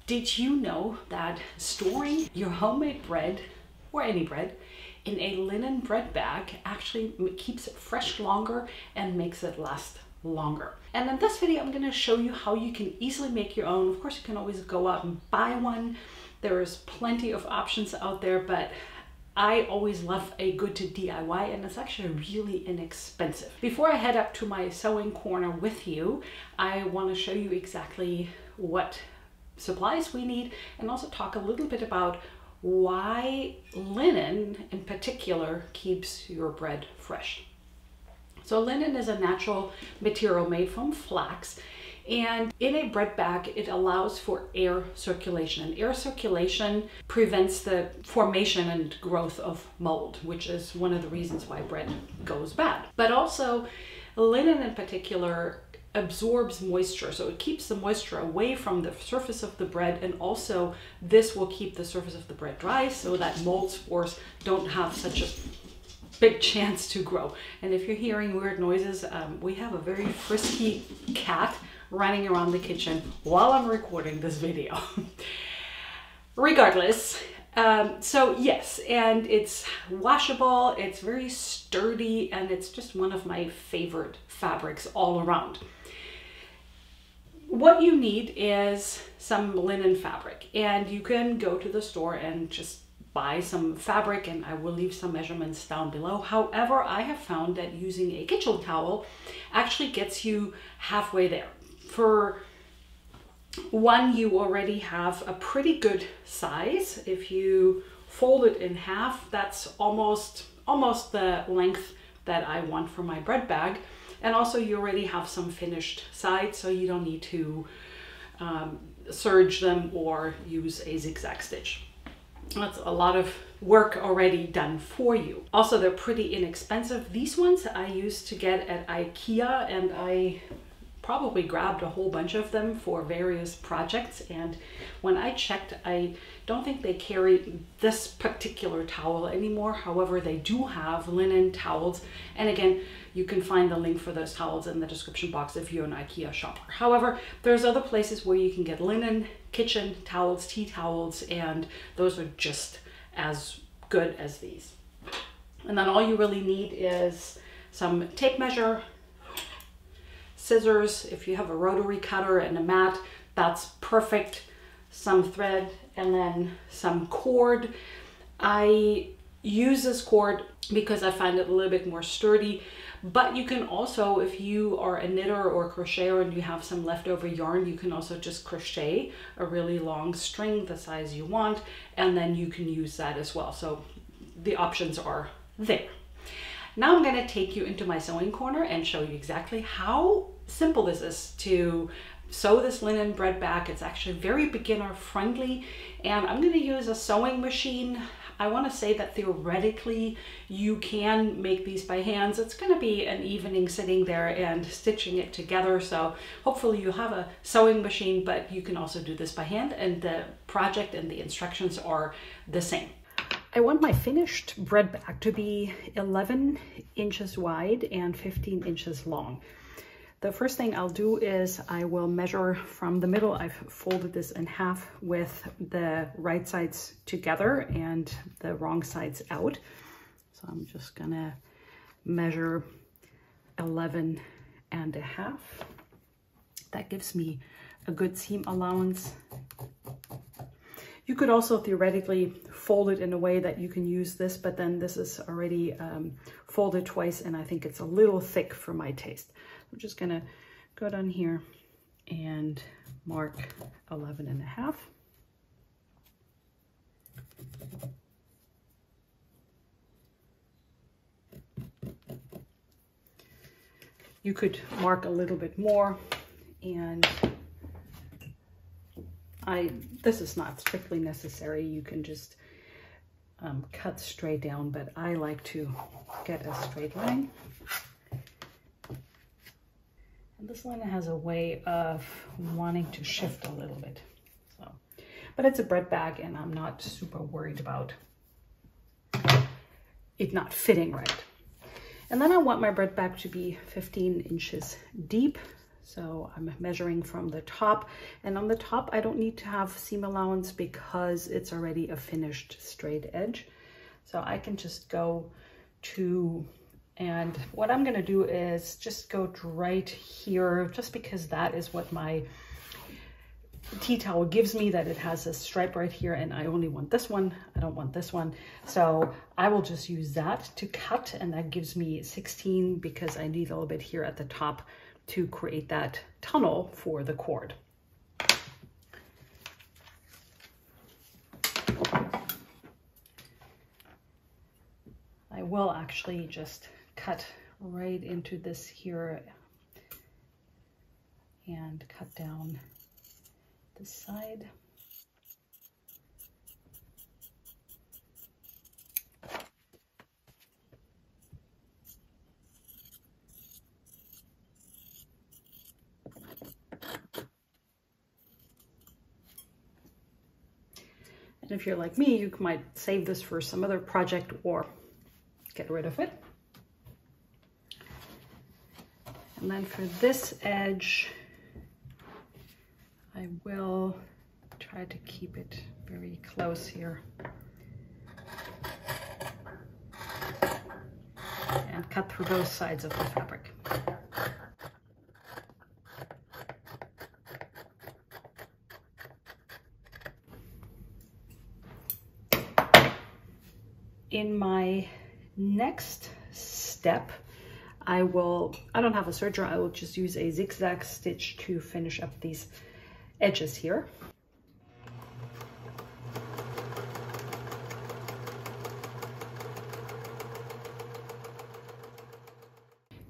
Did you know that storing your homemade bread, or any bread, in a linen bread bag actually keeps it fresh longer and makes it last longer? And in this video, I'm going to show you how you can easily make your own. Of course, you can always go out and buy one. There's plenty of options out there, but I always love a good to DIY, and it's actually really inexpensive. Before I head up to my sewing corner with you, I want to show you exactly what supplies we need and also talk a little bit about why linen in particular keeps your bread fresh. So linen is a natural material made from flax, and in a bread bag it allows for air circulation, and air circulation prevents the formation and growth of mold, which is one of the reasons why bread goes bad. But also linen in particular absorbs moisture, so it keeps the moisture away from the surface of the bread, and also this will keep the surface of the bread dry so that mold spores don't have such a big chance to grow. And if you're hearing weird noises, we have a very frisky cat running around the kitchen while I'm recording this video. Regardless, so yes, and it's washable, it's very sturdy, and it's just one of my favorite fabrics all around. What you need is some linen fabric, and you can go to the store and just buy some fabric, and I will leave some measurements down below. However, I have found that using a kitchen towel actually gets you halfway there. For one, you already have a pretty good size. If you fold it in half, that's almost the length that I want for my bread bag. And also you already have some finished sides, so you don't need to serge them or use a zigzag stitch. That's a lot of work already done for you. Also, they're pretty inexpensive. These ones I used to get at IKEA, and I probably grabbed a whole bunch of them for various projects, and when I checked, I don't think they carry this particular towel anymore. However, they do have linen towels, and again, you can find the link for those towels in the description box if you're an IKEA shopper. However, there's other places where you can get linen kitchen towels, tea towels, and those are just as good as these. And then all you really need is some tape measure, scissors, if you have a rotary cutter, and a mat, that's perfect, some thread, and then some cord. I use this cord because I find it a little bit more sturdy, but you can also, if you are a knitter or a crocheter and you have some leftover yarn, you can also just crochet a really long string the size you want, and then you can use that as well. So the options are there. Now I'm going to take you into my sewing corner and show you exactly how simple this is to sew this linen bread bag. It's actually very beginner friendly, and I'm going to use a sewing machine. I want to say that theoretically you can make these by hands. It's going to be an evening sitting there and stitching it together, so hopefully you have a sewing machine, but you can also do this by hand, and the project and the instructions are the same. I want my finished bread bag to be 11 inches wide and 15 inches long. The first thing I'll do is I will measure from the middle. I've folded this in half with the right sides together and the wrong sides out. So I'm just gonna measure 11 and a half. That gives me a good seam allowance. You could also theoretically fold it in a way that you can use this, but then this is already folded twice, and I think it's a little thick for my taste. I'm just gonna go down here and mark 11 and a half. You could mark a little bit more, and this is not strictly necessary. You can just cut straight down, but I like to get a straight line. And this line has a way of wanting to shift a little bit. So, but it's a bread bag, and I'm not super worried about it not fitting right. And then I want my bread bag to be 15 inches deep. So I'm measuring from the top, and on the top I don't need to have seam allowance because it's already a finished straight edge. So I can just go to, and what I'm gonna do is just go right here, just because that is what my tea towel gives me, that it has a stripe right here, and I only want this one. I don't want this one. So I will just use that to cut, and that gives me 16 because I need a little bit here at the top to create that tunnel for the cord. I will actually just cut right into this here and cut down this side. And if you're like me, you might save this for some other project or get rid of it. And then for this edge, I will try to keep it very close here and cut through both sides of the fabric. In my next step, I don't have a serger, I will just use a zigzag stitch to finish up these edges here.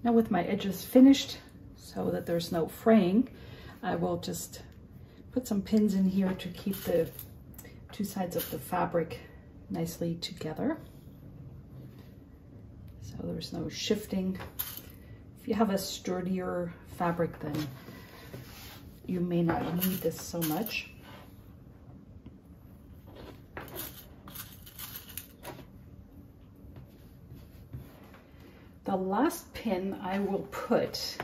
Now with my edges finished, so that there's no fraying, I will just put some pins in here to keep the two sides of the fabric nicely together, so there's no shifting. If you have a sturdier fabric, then you may not need this so much. The last pin I will put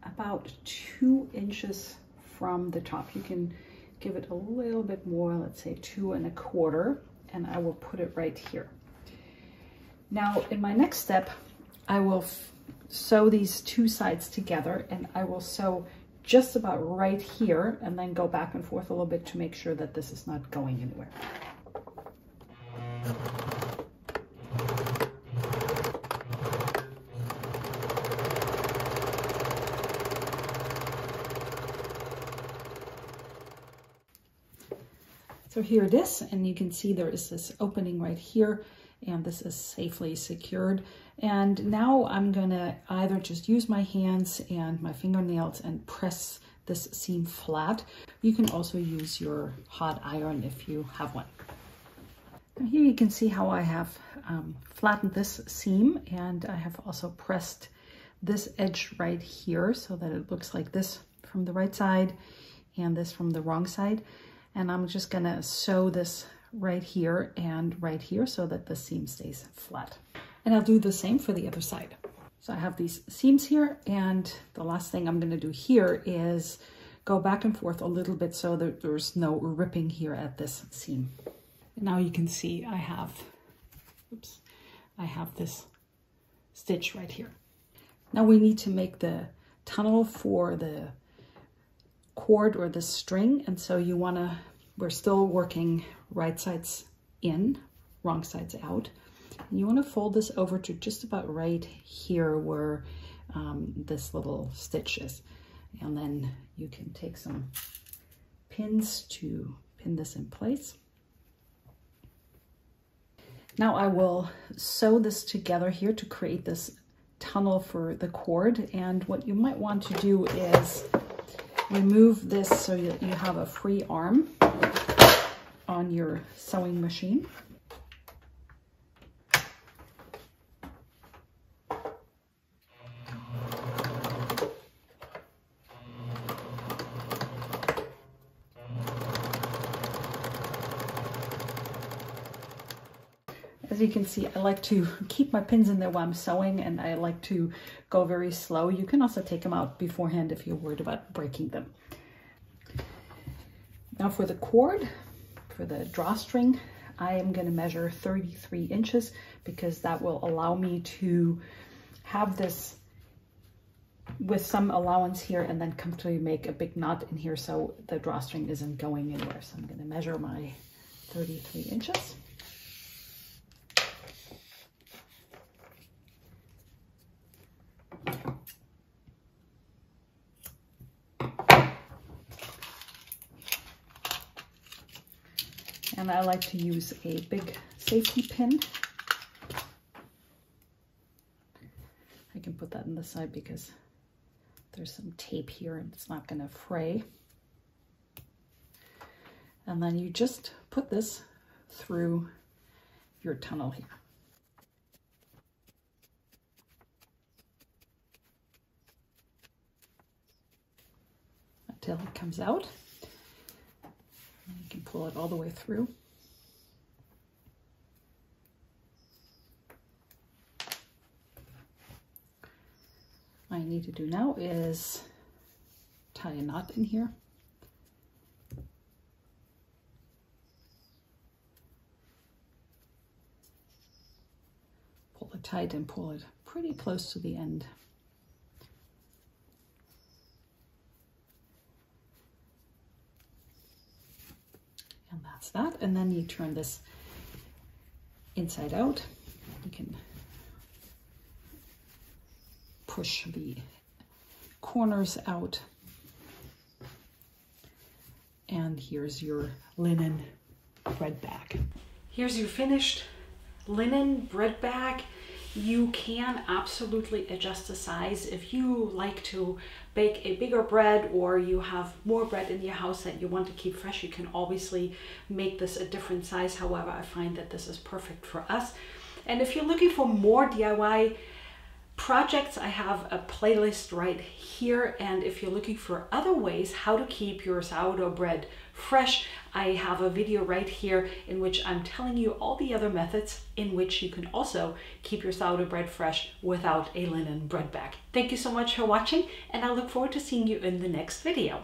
about 2 inches from the top. You can give it a little bit more, let's say 2 1/4, and I will put it right here. Now in my next step, I will sew these two sides together, and I will sew just about right here and then go back and forth a little bit to make sure that this is not going anywhere. So here it is, and you can see there is this opening right here, and this is safely secured. And now I'm gonna either just use my hands and my fingernails and press this seam flat. You can also use your hot iron if you have one. Now here you can see how I have flattened this seam, and I have also pressed this edge right here so that it looks like this from the right side and this from the wrong side. And I'm just gonna sew this right here and right here so that the seam stays flat. And I'll do the same for the other side. So I have these seams here, and the last thing I'm gonna do here is go back and forth a little bit so that there's no ripping here at this seam. And now you can see I have this stitch right here. Now we need to make the tunnel for the cord or the string, and so we're still working right sides in, wrong sides out. And you want to fold this over to just about right here where this little stitch is, and then you can take some pins to pin this in place. Now I will sew this together here to create this tunnel for the cord, and what you might want to do is remove this so that you have a free arm on your sewing machine. As you can see, I like to keep my pins in there while I'm sewing, and I like to go very slow. You can also take them out beforehand if you're worried about breaking them. Now for the cord, for the drawstring, I am going to measure 33 inches because that will allow me to have this with some allowance here and then comfortably make a big knot in here so the drawstring isn't going anywhere. So I'm going to measure my 33 inches. And I like to use a big safety pin. I can put that on the side because there's some tape here and it's not going to fray. And then you just put this through your tunnel here. Until it comes out. And you can pull it all the way through. All I need to do now is tie a knot in here. Pull it tight and pull it pretty close to the end. And that's that. And then you turn this inside out. You can push the corners out. And here's your linen bread bag. Here's your finished linen bread bag. You can absolutely adjust the size if you like to bake a bigger bread or you have more bread in your house that you want to keep fresh. You can obviously make this a different size. However, I find that this is perfect for us. And if you're looking for more DIY projects, I have a playlist right here. And if you're looking for other ways how to keep your sourdough bread fresh, I have a video right here in which I'm telling you all the other methods in which you can also keep your sourdough bread fresh without a linen bread bag. Thank you so much for watching, and I look forward to seeing you in the next video.